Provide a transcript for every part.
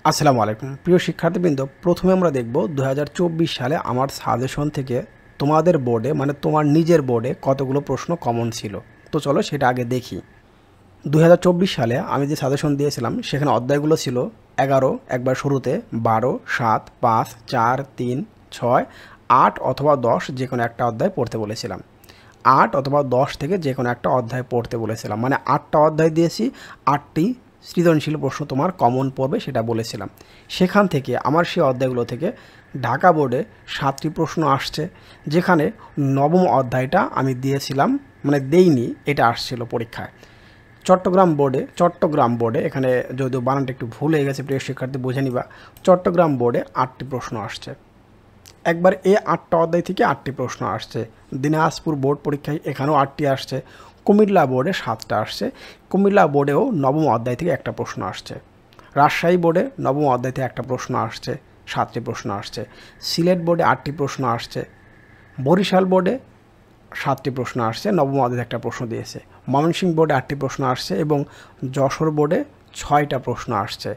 আসসালামু আলাইকুম প্রিয় শিক্ষার্থীবৃন্দ, প্রথমে আমরা দেখব 2024 সালে আমার সাজেশন থেকে তোমাদের বোর্ডে মানে তোমার নিজের বোর্ডে কতগুলো প্রশ্ন কমন ছিল। তো চলো সেটা আগে দেখি। 2024 সালে আমি যে সাজেশন দিয়েছিলাম সেখানে অধ্যায়গুলো ছিল 11 একবার শুরুতে, 12, 7, 5, 4, 3, 6, 8 অথবা 10 যে কোনো একটা অধ্যায় পড়তে বলেছিলাম। 8 অথবা 10 থেকে যে কোনো একটা অধ্যায় পড়তে বলেছিলাম, মানে 8টা অধ্যায় দিয়েছি, 8টি সৃজনশীল প্রশ্ন তোমার কমন পড়বে সেটা বলেছিলাম। সেখান থেকে আমার সেই অধ্যায়গুলো থেকে ঢাকা বোর্ডে 7টি প্রশ্ন আসছে, যেখানে নবম অধ্যায়টা আমি দিয়েছিলাম, মানে দেইনি, এটা আসছিল পরীক্ষায়। চট্টগ্রাম বোর্ডে এখানে যদিও বানানটা একটু ভুল হয়ে গেছে, প্রিয় শিক্ষার্থী বুঝে নিবা। চট্টগ্রাম বোর্ডে 8টি প্রশ্ন আসছে। একবার এই 8টা অধ্যায় থেকে 8টি প্রশ্ন আসছে। দিনাজপুর বোর্ড পরীক্ষায় এখানেও 8টি আসছে। কুমিল্লা বোর্ডে 7টা আসছে। কুমিল্লা বোর্ডেও নবম অধ্যায় থেকে একটা প্রশ্ন আসছে। রাজশাহী বোর্ডে নবম অধ্যায় থেকে একটা প্রশ্ন আসছে, 7টি প্রশ্ন আসছে। সিলেট বোর্ডে 8টি প্রশ্ন আসছে। বরিশাল বোর্ডে 7টি প্রশ্ন আসছে, নবম অধ্যায়ে একটা প্রশ্ন দিয়েছে। ময়মনসিংহ বোর্ডে 8টি প্রশ্ন আসছে এবং যশোর বোর্ডে 6টা প্রশ্ন আসছে।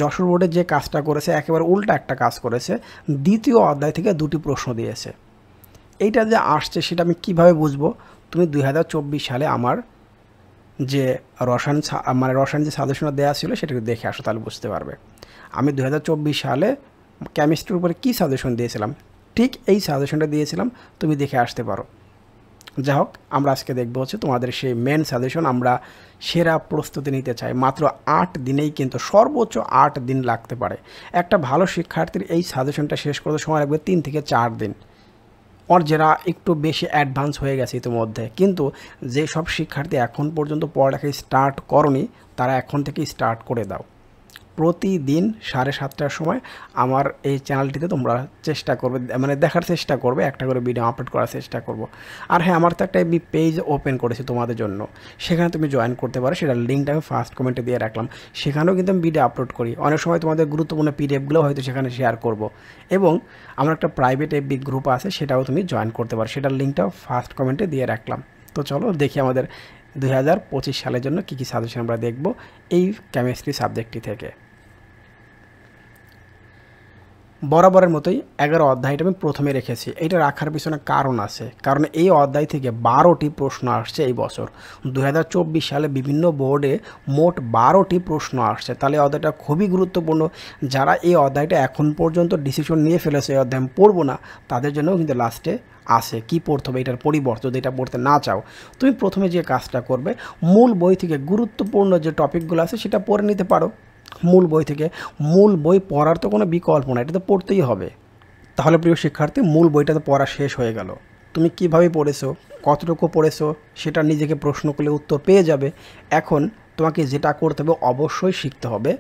যশোর বোর্ডে যে কাজটা করেছে একেবারে উল্টা একটা কাজ করেছে, দ্বিতীয় অধ্যায় থেকে 2টি প্রশ্ন দিয়েছে। এইটা যে আসছে সেটা আমি কিভাবে বুঝবো? তুমি 2024 সালে আমার যে রসায়ন যে সাজেশনটা দেওয়া ছিল সেটাকে দেখে আসো, তাহলে বুঝতে পারবে। আমি 2024 সালে কেমিস্ট্রির উপরে কী সাজেশন দিয়েছিলাম, ঠিক এই সাজেশনটা দিয়েছিলাম, তুমি দেখে আসতে পারো। যাই হোক, আমরা আজকে দেখবো হচ্ছে তোমাদের সেই মেন সাজেশন। আমরা সেরা প্রস্তুতি নিতে চাই। মাত্র 8 দিনেই, কিন্তু সর্বোচ্চ 8 দিন লাগতে পারে। একটা ভালো শিক্ষার্থীর এই সাজেশনটা শেষ করতে সময় লাগবে 3 থেকে 4 দিন। আর যারা একটু বেশি অ্যাডভান্স হয়ে গেছে ইতিমধ্যে, কিন্তু যেসব শিক্ষার্থী এখন পর্যন্ত পড়ালেখা স্টার্ট করনি, তারা এখন থেকেই স্টার্ট করে দাও। প্রতিদিন 7:30টার সময় আমার এই চ্যানেলটিতে তোমরা চেষ্টা করবে, মানে দেখার চেষ্টা করবে, একটা করে ভিডিও আপলোড করার চেষ্টা করব। আর হ্যাঁ, আমার তো একটা পেজ ওপেন করেছি তোমাদের জন্য, সেখানে তুমি জয়েন করতে পারো। সেটার লিঙ্কটা আমি ফার্স্ট কমেন্টে দিয়ে রাখলাম। সেখানেও কিন্তু আমি ভিডিও আপলোড করি, অনেক সময় তোমাদের গুরুত্বপূর্ণ পিডিএফগুলো হয়তো সেখানে শেয়ার করব। এবং আমার একটা প্রাইভেট এফবি গ্রুপ আছে, সেটাও তুমি জয়েন করতে পারো। সেটার লিঙ্কটাও ফার্স্ট কমেন্টে দিয়ে রাখলাম। তো চলো দেখি আমাদের 2025 সালের জন্য কী কী সাজেশন আমরা দেখব এই কেমিস্ট্রি সাবজেক্টটি থেকে। বরাবরের মতোই 11 অধ্যায়টা আমি প্রথমে রেখেছি। এটা রাখার পিছনে কারণ আছে, কারণ এই অধ্যায় থেকে 12টি প্রশ্ন আসছে এই বছর। 2024 সালে বিভিন্ন বোর্ডে মোট 12টি প্রশ্ন আসছে। তাহলে অধ্যায়টা খুবই গুরুত্বপূর্ণ। যারা এই অধ্যায়টা এখন পর্যন্ত ডিসিশন নিয়ে ফেলেছে এই অধ্যায় আমি পড়বো না, তাদের জন্যও কিন্তু লাস্টে আসে কী পড়তে হবে, এটার পরিবর্তে যদি এটা পড়তে না চাও, তুমি প্রথমে যে কাজটা করবে, মূল বই থেকে গুরুত্বপূর্ণ যে টপিকগুলো আছে সেটা পড়ে নিতে পারো। মূল বই থেকে, মূল বই পড়ার তো কোনো বিকল্প না, এটা তো পড়তেই হবে। তাহলে প্রিয় শিক্ষার্থী, মূল বইটা তো পড়া শেষ হয়ে গেল। তুমি কিভাবে পড়েছো, কতটুকু পড়েছো, সেটা নিজেকে প্রশ্ন করলে উত্তর পেয়ে যাবে। এখন তোমাকে যেটা করতে হবে, অবশ্যই শিখতে হবে,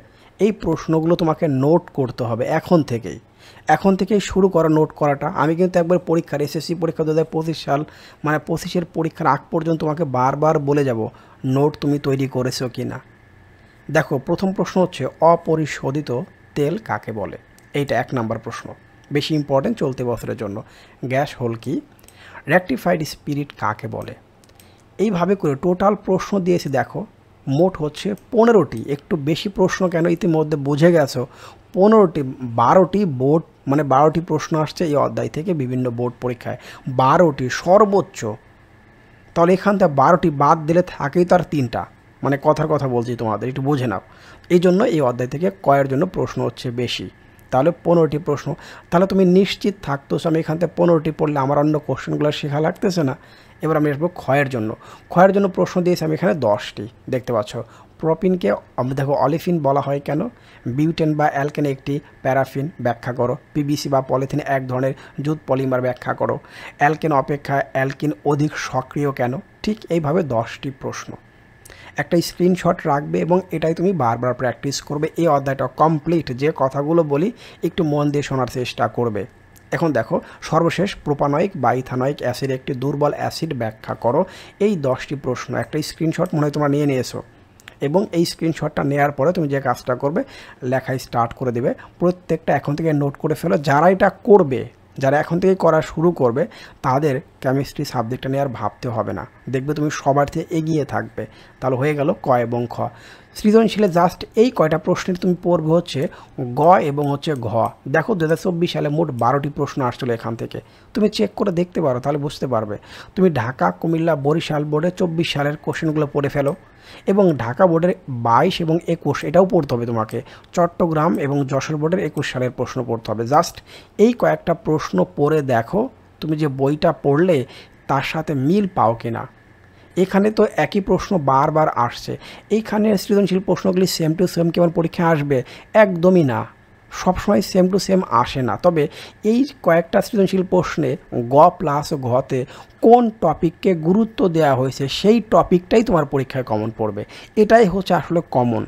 এই প্রশ্নগুলো তোমাকে নোট করতে হবে এখন থেকেই শুরু করো নোট করাটা। আমি কিন্তু একবার পরীক্ষার এসএসসি পরীক্ষা 2025 সাল, মানে 25-এর পরীক্ষার আগ পর্যন্ত তোমাকে বারবার বলে যাব নোট তুমি তৈরি করেছো কি না। দেখো, প্রথম প্রশ্ন হচ্ছে অপরিশোধিত তেল কাকে বলে? এইটা 1 নাম্বার প্রশ্ন, বেশি ইম্পর্টেন্ট চলতি বছরের জন্য। গ্যাস হোল কি? রেকটিফাইড স্পিরিট কাকে বলে? এইভাবে করে টোটাল প্রশ্ন দিয়েছি, দেখো মোট হচ্ছে 15টি। একটু বেশি প্রশ্ন কেন, ইতিমধ্যে বুঝে গেছো। 15টি, 12টি বোর্ড, মানে 12টি প্রশ্ন আসছে এই অধ্যায় থেকে বিভিন্ন বোর্ড পরীক্ষায়, 12টি সর্বোচ্চ। তাহলে এখান থেকে 12টি বাদ দিলে থাকেই তার 3টা, মানে কথার কথা বলছি তোমাদের, একটু বুঝে নাও। এই জন্য এই অধ্যায় থেকে কয়ের জন্য প্রশ্ন হচ্ছে বেশি। তাহলে 15টি প্রশ্ন। তাহলে তুমি নিশ্চিত থাকতেছো আমি এখান থেকে 15টি পড়লে আমার অন্য কোশ্চেনগুলো শেখা লাগতেছে না। এবার আমি আসবো ক্ষয়ের জন্য। ক্ষয়ের জন্য প্রশ্ন দিয়েছি আমি এখানে 10টি, দেখতে পাচ্ছ। প্রোপিনকে দেখো অলিফিন বলা হয় কেন? বিউটেন বা অ্যালকেন একটি প্যারাফিন, ব্যাখ্যা করো। পিভিসি বা পলিথিন এক ধরনের জুট পলিমার, ব্যাখ্যা করো। অ্যালকেন অপেক্ষা অ্যালকিন অধিক সক্রিয় কেন? ঠিক এইভাবে 10টি প্রশ্ন। একটা স্ক্রিনশট রাখবে এবং এটাই তুমি বারবার প্র্যাকটিস করবে। এই অধ্যায়টা কমপ্লিট, যে কথাগুলো বলি একটু মন দিয়ে শোনার চেষ্টা করবে। এখন দেখো, সর্বশেষ প্রোপানয়িক বা ইথানয়িক অ্যাসিড একটি দুর্বল অ্যাসিড, ব্যাখ্যা করো। এই 10টি প্রশ্ন একটা স্ক্রিনশট মনে হয় তোমরা নিয়ে নিয়েছো, এবং এই স্ক্রিনশটটা নেওয়ার পরে তুমি যে কাজটা করবে, লেখায় স্টার্ট করে দেবে। প্রত্যেকটা এখন থেকে নোট করে ফেলো। যারা এটা করবে, যারা এখন থেকে করা শুরু করবে, তাদের কেমিস্ট্রি সাবজেক্টটা নিয়ে আর ভাবতে হবে না, দেখবে তুমি সবার থেকে এগিয়ে থাকবে। তাহলে হয়ে গেল ক এবং খ। সৃজনশীলে জাস্ট এই কয়টা প্রশ্নের তুমি পড়বে হচ্ছে গ এবং হচ্ছে ঘ। দেখো 2024 সালে মোট 12টি প্রশ্ন আসছিল এখান থেকে, তুমি চেক করে দেখতে পারো, তাহলে বুঝতে পারবে। তুমি ঢাকা, কুমিল্লা, বরিশাল বোর্ডে 24 সালের কোশ্চেনগুলো পড়ে ফেলো, এবং ঢাকা বোর্ডের 22 এবং 21 এটাও পড়তে হবে তোমাকে। চট্টগ্রাম এবং যশোর বোর্ডের 21 সালের প্রশ্ন পড়তে হবে। জাস্ট এই কয়েকটা প্রশ্ন পড়ে দেখো তুমি যে বইটা পড়লে তার সাথে মিল পাও কিনা। এখানে তো একই প্রশ্ন বারবার আসছে, এইখানে সৃজনশীল প্রশ্নগুলি সেম টু সেম কেমন পরীক্ষায় আসবে? একদমই না, সবসময় সেম টু সেম আসে না। তবে এই কয়েকটা সৃজনশীল প্রশ্নে গ প্লাস ঘতে কোন টপিককে গুরুত্ব দেওয়া হয়েছে সেই টপিকটাই তোমার পরীক্ষায় কমন পড়বে, এটাই হচ্ছে আসলে কমন।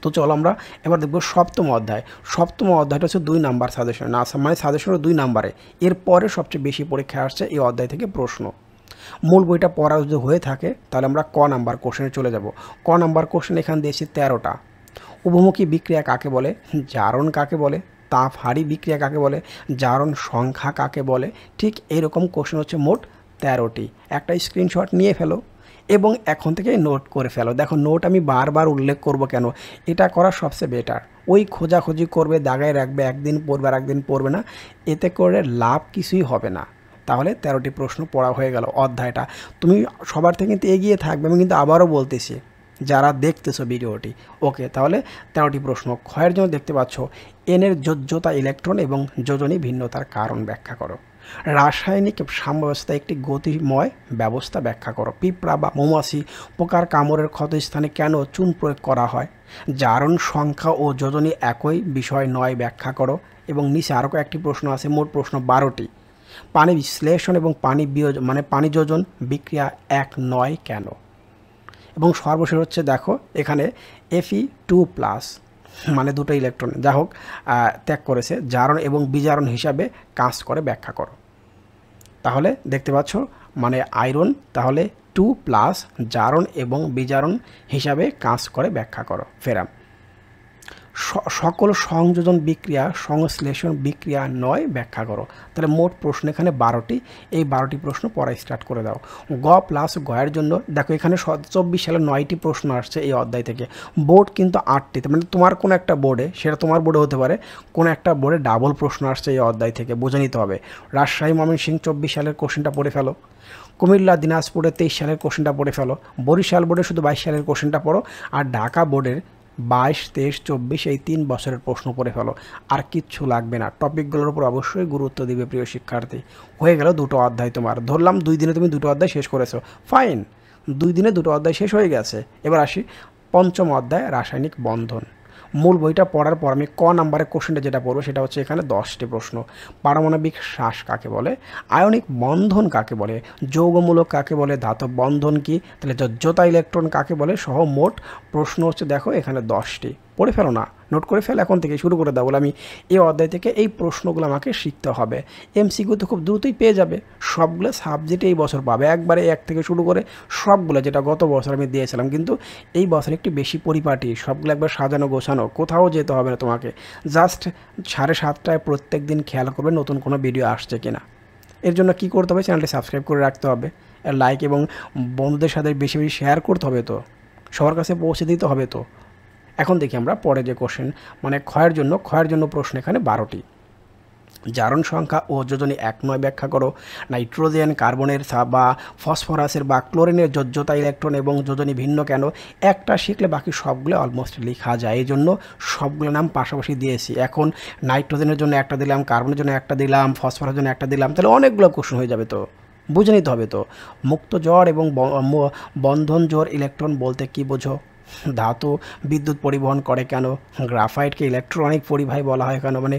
তো চলো আমরা এবার দেখব সপ্তম অধ্যায়। সপ্তম অধ্যায়টা হচ্ছে 2 নাম্বার সাজেশন, না মানে সাজেশনের 2 নাম্বারে। এরপরে সবচেয়ে বেশি পরীক্ষায় আসছে এই অধ্যায় থেকে প্রশ্ন। মূল বইটা পড়া যদি হয়ে থাকে তাহলে আমরা ক নাম্বার কোশ্চেনে চলে যাব। ক নাম্বার কোশ্চেন এখানে দিয়েছি 13টা। উভমুখী বিক্রিয়া কাকে বলে? জারণ কাকে বলে? তাপ হারি বিক্রিয়া কাকে বলে? জারণ সংখ্যা কাকে বলে? ঠিক এরকম কোশ্চেন হচ্ছে মোট 13টি। একটা স্ক্রিনশট নিয়ে ফেলো এবং এখন থেকে নোট করে ফেলো। দেখো নোট আমি বারবার উল্লেখ করব কেন, এটা করা সবচেয়ে বেটার। ওই খোঁজাখুঁজি করবে, দাগায় রাখবে, একদিন পড়বে আর একদিন পড়বে না, এতে করে লাভ কিছুই হবে না। তাহলে 13টি প্রশ্ন পড়া হয়ে গেল অধ্যায়টা। তুমি সবার থেকে কিন্তু এগিয়ে থাকবে, আমি কিন্তু আবারও বলতেছি যারা দেখতেছো ভিডিওটি। ওকে, তাহলে 13টি প্রশ্ন। ক্ষয়ের জন্য দেখতে পাচ্ছ এনের যোজ্যতা ইলেকট্রন এবং যোজনী ভিন্নতার কারণ ব্যাখ্যা করো। রাসায়নিক সাম্যাবস্থা একটি গতিময় ব্যবস্থা ব্যাখ্যা করো। পিঁপড়া বা মৌমাছি পোকার কামড়ের ক্ষতস্থানে কেন চুন প্রয়োগ করা হয়? জারণ সংখ্যা ও যোজনী একই বিষয় নয় ব্যাখ্যা করো। এবং নিচে আরও একটি প্রশ্ন আছে, মোট প্রশ্ন 12টি। পানি বিশ্লেষণ এবং পানি বিয়োজন মানে পানি যোজন বিক্রিয়া এক নয় কেন? এবং সর্বশেষ হচ্ছে দেখো এখানে Fe2+ মানে দুটো ইলেকট্রন যা হোক ত্যাগ করেছে, জারণ এবং বিজারণ হিসাবে কাজ করে ব্যাখ্যা করো। তাহলে দেখতে পাচ্ছ মানে আয়রন তাহলে 2+ জারণ এবং বিজারণ হিসাবে কাজ করে ব্যাখ্যা করো। ফেরাম সকল সংযোজন বিক্রিয়া সংশ্লেষণ বিক্রিয়া নয় ব্যাখ্যা করো। তাহলে মোট প্রশ্ন এখানে 12টি। এই 12টি প্রশ্ন পড়া স্টার্ট করে দাও। গ প্লাস গয়ের জন্য দেখো এখানে 24 সালে 9টি প্রশ্ন আসছে এই অধ্যায় থেকে। বোর্ড কিন্তু 8টিতে, মানে তোমার কোনো একটা বোর্ডে, সেটা তোমার বোর্ডে হতে পারে, কোনো একটা বোর্ডে ডাবল প্রশ্ন আসছে এই অধ্যায় থেকে, বুঝে নিতে হবে। রাজশাহী ময়মনসিংহ 24 সালের কোশ্চেনটা পড়ে ফেলো। কুমিল্লা দিনাজপুরে 23 সালের কোশ্চেনটা পড়ে ফেলো। বরিশাল বোর্ডে শুধু 22 সালের কোশ্চেনটা পড়ো। আর ঢাকা বোর্ডের 22, 23, 24 এই 3 বছরের প্রশ্ন পড়ে ফেলো। আর কিচ্ছু লাগবে না, টপিকগুলোর উপর অবশ্যই গুরুত্ব দিবে প্রিয় শিক্ষার্থী। হয়ে গেল 2টো অধ্যায় তোমার। ধরলাম 2 দিনে তুমি 2টো অধ্যায় শেষ করেছো, ফাইন, 2 দিনে 2টো অধ্যায় শেষ হয়ে গেছে। এবার আসি পঞ্চম অধ্যায় রাসায়নিক বন্ধন। মূল বইটা পড়ার পর আমি ক নাম্বারের কোশ্চেনটা যেটা পড়বো সেটা হচ্ছে এখানে 10টি প্রশ্ন। পারমাণবিক শ্বাস কাকে বলে? আয়নিক বন্ধন কাকে বলে? যৌগমূলক কাকে বলে? ধাতব বন্ধন কি? তাহলে যোজ্যতা ইলেকট্রন কাকে বলে? সহ মোট প্রশ্ন হচ্ছে দেখো এখানে 10টি। পড়ে ফেলো না, নোট করে ফেল, এখন থেকে শুরু করে দাও। বলে আমি এই অধ্যায় থেকে এই প্রশ্নগুলো আমাকে শিখতে হবে। এমসিকিউ তো খুব দ্রুতই পেয়ে যাবে, সবগুলো সাবজেক্টে এই বছর পাবে একবারে, এক থেকে শুরু করে সবগুলো, যেটা গত বছর আমি দিয়েছিলাম। কিন্তু এই বছর একটি বেশি পরিপাটি, সবগুলো একবার সাজানো গোছানো, কোথাও যেতে হবে না তোমাকে। জাস্ট 7:30টায় প্রত্যেক দিন খেয়াল করবে নতুন কোনো ভিডিও আসছে কিনা। এর জন্য কি করতে হবে? চ্যানেলটি সাবস্ক্রাইব করে রাখতে হবে, লাইক এবং বন্ধুদের সাথে বেশি বেশি শেয়ার করতে হবে, তো সবার কাছে পৌঁছে দিতে হবে। তো এখন দেখি আমরা পরে যে কোশ্চেন, মানে ক্ষয়ের জন্য প্রশ্ন এখানে 12টি। জারণ সংখ্যা ও যোজনী এক নয় ব্যাখ্যা করো। নাইট্রোজেন, কার্বনের বা ফসফরাসের বা ক্লোরিনের যোজ্যতা ইলেকট্রন এবং যোজনী ভিন্ন কেন? একটা শিখলে বাকি সবগুলো অলমোস্ট লেখা যায়, এই জন্য সবগুলো নাম পাশাপাশি দিয়েছি। এখন নাইট্রোজেনের জন্য একটা দিলাম, কার্বনের জন্য একটা দিলাম, ফসফরাসের জন্য একটা দিলাম, তাহলে অনেকগুলো কোশ্চেন হয়ে যাবে। তো বুঝে নিতে হবে। তো মুক্ত জোড় এবং বন্ধন জোড় ইলেকট্রন বলতে কি বোঝো? ধাতু বিদ্যুৎ পরিবহন করে কেন? গ্রাফাইটকে ইলেকট্রনিক পরিবাহী বলা হয় কেন, মানে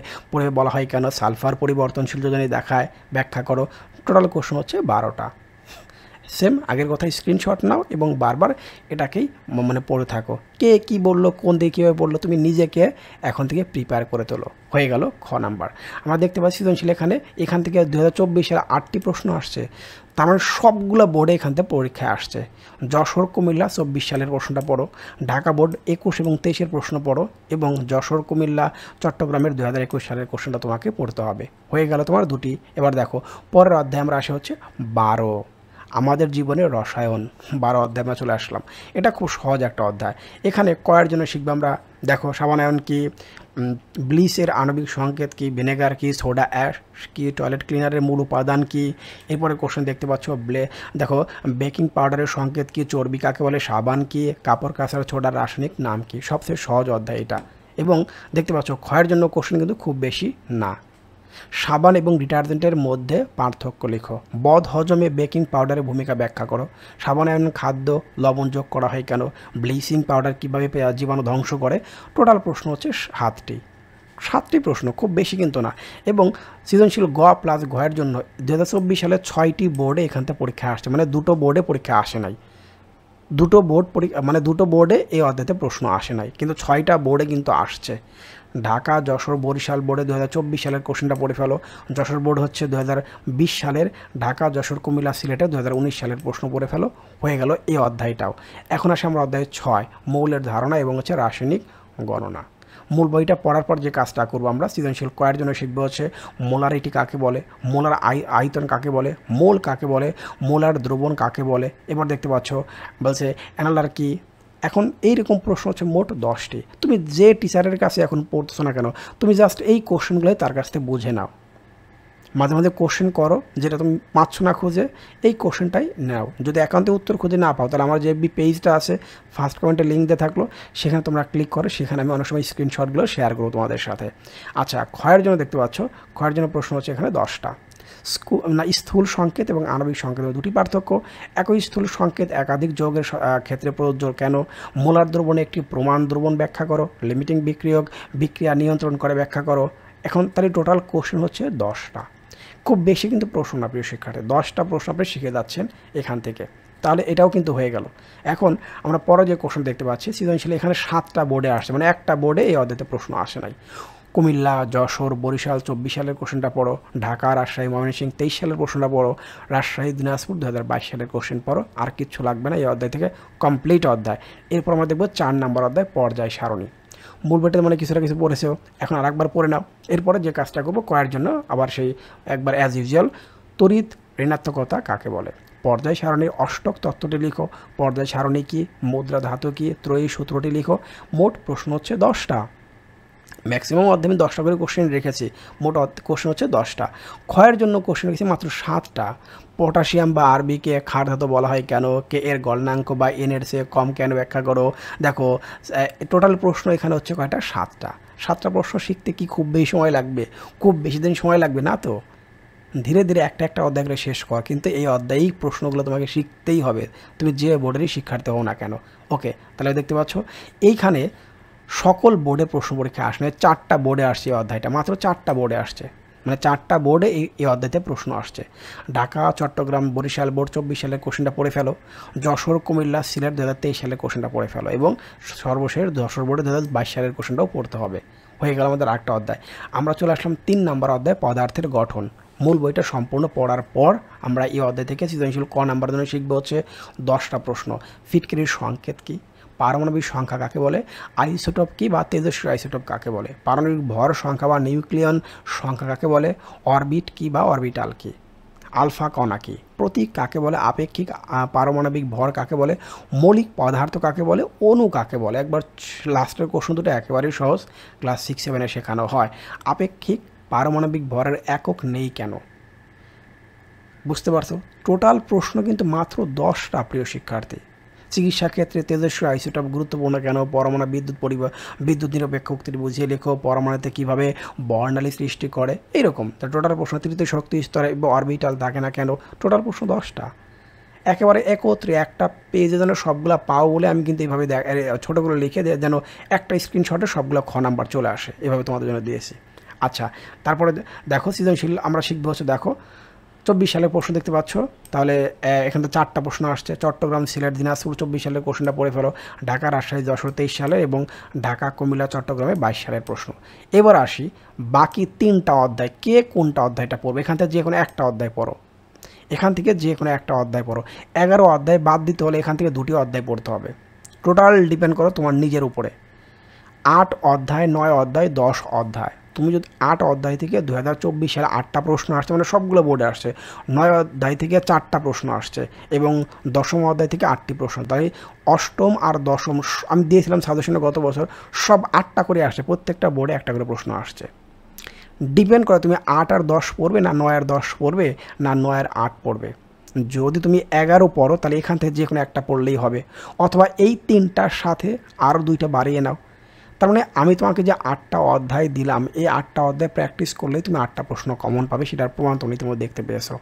বলা হয় কেন? সালফার পরিবর্তনশীল যোজনী দেখায়, ব্যাখ্যা করো। টোটাল কোশ্চেন হচ্ছে 12টা। সেম আগের কথা স্ক্রিনশট নাও এবং বারবার এটাকেই মানে পড়ে থাকো, কে কী বললো, কোন দিকে কীভাবে বললো, তুমি নিজেকে এখন থেকে প্রিপেয়ার করে তোলো। হয়ে গেল খ নাম্বার। আমরা দেখতে পাচ্ছি সৃজনশীল এখান থেকে 2024 সালে 8টি প্রশ্ন আসছে, তার মানে সবগুলো বোর্ডে এখান থেকে পরীক্ষায় আসছে। যশোর কুমিল্লা 24 সালের প্রশ্নটা পড়ো, ঢাকা বোর্ড 21 এবং 23-এর প্রশ্ন পড়ো, এবং যশোর কুমিল্লা চট্টগ্রামের 2021 সালের কোশ্চেনটা তোমাকে পড়তে হবে। হয়ে গেল তোমার দুটি। এবার দেখো পরের অধ্যায়ে আমরা আসি হচ্ছে 12, আমাদের জীবনের রসায়ন। 12 অধ্যায় আমরা চলে আসলাম। এটা খুব সহজ একটা অধ্যায়। এখানে কয়ের জন্য শিখবো আমরা। দেখো সাবানায়ন কি, ব্লিচের আণবিক সংকেত কি, ভিনেগার কি, সোডা অ্যাশ কি, টয়লেট ক্লিনারের মূল উপাদান কি। এরপরে কোশ্চেন দেখতে পাচ্ছ দেখো বেকিং পাউডারের সংকেত কি, চর্বি কাকে বলে, সাবান কি, কাপড় কাচার ছোড়ার রাসায়নিক নাম কি। সবচেয়ে সহজ অধ্যায় এটা। এবং দেখতে পাচ্ছ ক্ষয়ের জন্য কোশ্চেন কিন্তু খুব বেশি না। সাবান এবং ডিটারজেন্টের মধ্যে পার্থক্য লিখো। বদ হজমে বেকিং পাউডারের ভূমিকা ব্যাখ্যা করো। সাবানে এমন খাদ্য লবণ যোগ করা হয় কেন? ব্লিচিং পাউডার কীভাবে জীবাণু ধ্বংস করে? টোটাল প্রশ্ন হচ্ছে 7টি প্রশ্ন, খুব বেশি কিন্তু না। এবং সৃজনশীল গ প্লাস ঘয়ের জন্য 2024 সালে 6টি বোর্ডে এখান থেকে পরীক্ষা আসছে, মানে দুটো বোর্ডে পরীক্ষা আসে নাই। দুটো বোর্ডে এই অধ্যায়তে প্রশ্ন আসে নাই, কিন্তু 6টা বোর্ডে কিন্তু আসছে। ঢাকা, যশোর, বরিশাল বোর্ডে 2024 সালের কোশ্চেনটা পড়ে ফেলো। যশোর বোর্ড হচ্ছে 2020 সালের, ঢাকা, যশোর, কুমিল্লা, সিলেটে 2019 সালের প্রশ্ন পড়ে ফেলো। হয়ে গেল এই অধ্যায়টাও। এখন আসে আমরা অধ্যায় 6, মৌলের ধারণা এবং হচ্ছে রাসায়নিক গণনা। মূল বইটা পড়ার পর যে কাজটা করবো আমরা সৃজনশীল কয়ের জন্য শিখবো হচ্ছে মোলারিটি কাকে বলে, মোলার আয়তন কাকে বলে, মোল কাকে বলে, মোলার দ্রবণ কাকে বলে। এবার দেখতে পাচ্ছ বলছে অ্যানালার কি। এখন এইরকম প্রশ্ন হচ্ছে মোট 10টি। তুমি যে টিচারের কাছে এখন পড়তেছো না কেন, তুমি জাস্ট এই কোশ্চেনগুলোই তার কাছ থেকে বুঝে নাও। মাঝে মাঝে কোশ্চেন করো, যেটা তুমি পাচ্ছ না খুঁজে, এই কোশ্চেনটাই নাও। যদি একান্তে উত্তর খুঁজে না পাও, তাহলে আমার যে পেজটা আছে ফার্স্ট কমেন্টে লিঙ্ক দিয়ে থাকলো, সেখানে তোমরা ক্লিক করো, সেখানে আমি অনেক সময় স্ক্রিনশটগুলো শেয়ার করবো তোমাদের সাথে। আচ্ছা, ক্ষয়ের জন্য দেখতে পাচ্ছ, ক্ষয়ের জন্য প্রশ্ন হচ্ছে এখানে 10টা। স্থূল সংকেত এবং আণবিক সংকেতের দুটি পার্থক্য। একই স্থূল সংকেত একাধিক যৌগের ক্ষেত্রে প্রযোজ্য কেন? মোলার দ্রবণে একটি প্রমাণ দ্রবণ ব্যাখ্যা করো। লিমিটিং বিক্রিয়ক বিক্রিয়া নিয়ন্ত্রণ করে ব্যাখ্যা করো। এখন তাহলে টোটাল কোশ্চেন হচ্ছে 10টা। খুব বেশি কিন্তু প্রশ্ন না প্রিয় শিক্ষার্থী, 10টা প্রশ্ন আপনি শিখে যাচ্ছেন এখান থেকে। তাহলে এটাও কিন্তু হয়ে গেল। এখন আমরা পরে যে কোশ্চেন দেখতে পাচ্ছি সৃজনশীল, এখানে 7টা বোর্ডে আসছে, মানে একটা বোর্ডে এই অধ্যায়তে প্রশ্ন আসে নাই। কুমিল্লা, যশোর, বরিশাল 24 সালের কোশ্চেনটা পড়ো। ঢাকা, রাজশাহী, ময়মনসিংহ 23 সালের প্রশ্নটা পড়ো। রাজশাহী, দিনাজপুর 2022 সালের কোশ্চেন পড়ো। আর কিচ্ছু লাগবে না, এই অধ্যায় থেকে কমপ্লিট অধ্যায়। এরপর আমরা দেখবো 4 নম্বর অধ্যায় পর্যায় সারণী। মূল বইটাতে মানে কিছুটা কিছু পড়েছেও, এখন আরেকবার পড়ে নাও। এরপরে যে কাজটা করবো কয়ের জন্য আবার সেই একবার অ্যাজ ইউজুয়াল, তড়িৎ ঋণাত্মকতা কাকে বলে। পর্যায় সারণীর অষ্টক তত্ত্বটি লিখো। পর্যায় সারণী কি, মুদ্রা ধাতু কি, ত্রয়ী সূত্রটি লিখো। মোট প্রশ্ন হচ্ছে 10টা। ম্যাক্সিমাম অধ্যায়ে আমি 10টা করে কোশ্চেন রেখেছি, মোট কোশ্চেন হচ্ছে 10টা। ক্ষয়ের জন্য কোশ্চেন রেখেছি মাত্র 7টা। পটাশিয়াম বা আরবিকে ক্ষার ধাতু বলা হয় কেন? কে এর গলনাঙ্ক বা এনের চেয়ে কম কেন ব্যাখ্যা করো। দেখো টোটাল প্রশ্ন এখানে হচ্ছে কয়টা? 7টা। 7টা প্রশ্ন শিখতে কি খুব বেশি সময় লাগবে? খুব বেশি দিন সময় লাগবে না তো। ধীরে ধীরে একটা অধ্যায় করে শেষ কর, কিন্তু এই অধ্যায়েই প্রশ্নগুলো তোমাকে শিখতেই হবে, তুমি যে বোর্ডেরই শিক্ষার্থী হও না কেন। ওকে, তাহলে দেখতে পাচ্ছ এইখানে সকল বোর্ডে প্রশ্ন পরীক্ষা আসে না, 4টা বোর্ডে আসছে এই অধ্যায়টা, মাত্র 4টা বোর্ডে আসছে, মানে 4টা বোর্ডে এই অধ্যায়তে প্রশ্ন আসছে। ঢাকা, চট্টগ্রাম, বরিশাল বোর্ড 24 সালের কোশ্চেনটা পড়ে ফেলো। যশোর, কুমিল্লা, সিলেট 2023 সালের কোশ্চেনটা পড়ে ফেলো, এবং সর্বশেষ যশোর বোর্ডে 2022 সালের কোশ্চেনটাও পড়তে হবে। হয়ে গেল আমাদের আরেকটা অধ্যায়। আমরা চলে আসলাম 3 নম্বর অধ্যায় পদার্থের গঠন। মূল বইটা সম্পূর্ণ পড়ার পর আমরা এই অধ্যায় থেকে সৃজনশীল ক নাম্বার জন্য শিখবো হচ্ছে 10টা প্রশ্ন। ফিটকিরির সংকেত কি, পারমাণবিক সংখ্যা কাকে বলে, আইসোটোপ কি বা তেজস্ক্রিয় আইসোটোপ কাকে বলে, পারমাণবিক ভর সংখ্যা বা নিউক্লিয়ন সংখ্যা কাকে বলে, অরবিট কি বা অরবিটাল কি, আলফা কণা কি, প্রতীক কাকে বলে, আপেক্ষিক পারমাণবিক ভর কাকে বলে, মৌলিক পদার্থ কাকে বলে, অণু কাকে বলে। একবার লাস্টের কোশ্চেন দুটো একেবারেই সহজ, ক্লাস 6-7-এ শেখানো হয়। আপেক্ষিক পারমাণবিক ভরের একক নেই কেন? বুঝতে পারছো? টোটাল প্রশ্ন কিন্তু মাত্র 10টা প্রিয় শিক্ষার্থী। চিকিৎসা ক্ষেত্রে তেজস্ক্রিয় আইসোটোপ গুরুত্বপূর্ণ কেন? পরমাণু বিদ্যুৎ নিরপেক্ষ উক্তিটি বুঝিয়ে লেখো। পরমাণুতে কীভাবে বর্ণালী সৃষ্টি করে, এইরকম। টোটাল প্রশ্ন তৃতীয় শক্তি স্তরে অরবিটাল থাকে না কেন? টোটাল প্রশ্ন 10টা। একেবারে একত্রে একটা পেজে যেন সবগুলো পাও বলে আমি কিন্তু এইভাবে ছোটো করে লিখে যেন একটা স্ক্রিনশটে সবগুলো খ নাম্বার চলে আসে, এভাবে তোমাদের জন্য দিয়েছি। আচ্ছা, তারপরে দেখো সৃজনশীল আমরা শিখবো হচ্ছে, দেখো 24 সালের প্রশ্ন দেখতে পাচ্ছ। তাহলে এখান থেকে 4টা প্রশ্ন আসছে। চট্টগ্রাম, সিলেট, দিনাজপুর 24 সালের কোশ্চেনটা পড়ে ফেলো। ঢাকা, রাজশাহী, যশোর 23 সালে এবং ঢাকা, কুমিল্লা, চট্টগ্রামে 22 সালের প্রশ্ন। এবার আসি বাকি 3টা অধ্যায়, কে কোনটা অধ্যায়টা পড়বে। এখান থেকে যে কোনো একটা অধ্যায় পড়ো, এখান থেকে যে কোনো একটা অধ্যায় পড়ো। 11 অধ্যায় বাদ দিতে হলে এখান থেকে 2টি অধ্যায় পড়তে হবে। টোটাল ডিপেন্ড করো তোমার নিজের উপরে। 8 অধ্যায়, 9 অধ্যায়, 10 অধ্যায়। তুমি যদি 8 অধ্যায় থেকে 2024 সালে 8টা প্রশ্ন আসছে, মানে সবগুলো বোর্ডে আসছে। 9 অধ্যায় থেকে 4টা প্রশ্ন আসছে এবং 10ম অধ্যায় থেকে 8টি প্রশ্ন। তাই অষ্টম আর দশম আমি দিয়েছিলাম সাজেশনে গত বছর, সব 8টা করে আসছে। প্রত্যেকটা বোর্ডে একটা করে প্রশ্ন আসছে। ডিপেন্ড করে তুমি 8 আর 10 পড়বে, না 9 আর 10 পড়বে, না 9 আর 8 পড়বে। যদি তুমি 11 পড়ো তাহলে এখান থেকে যে কোনো একটা পড়লেই হবে, অথবা এই 3টার সাথে আরও 2টা বাড়িয়ে নাও। তার মানে আমি তোমাকে যে 8টা অধ্যায় দিলাম, এই 8টা অধ্যায় প্র্যাকটিস করলেই তুমি 8টা প্রশ্ন কমন পাবে, সেটার প্রমাণ তুমি দেখতে পেয়েছো।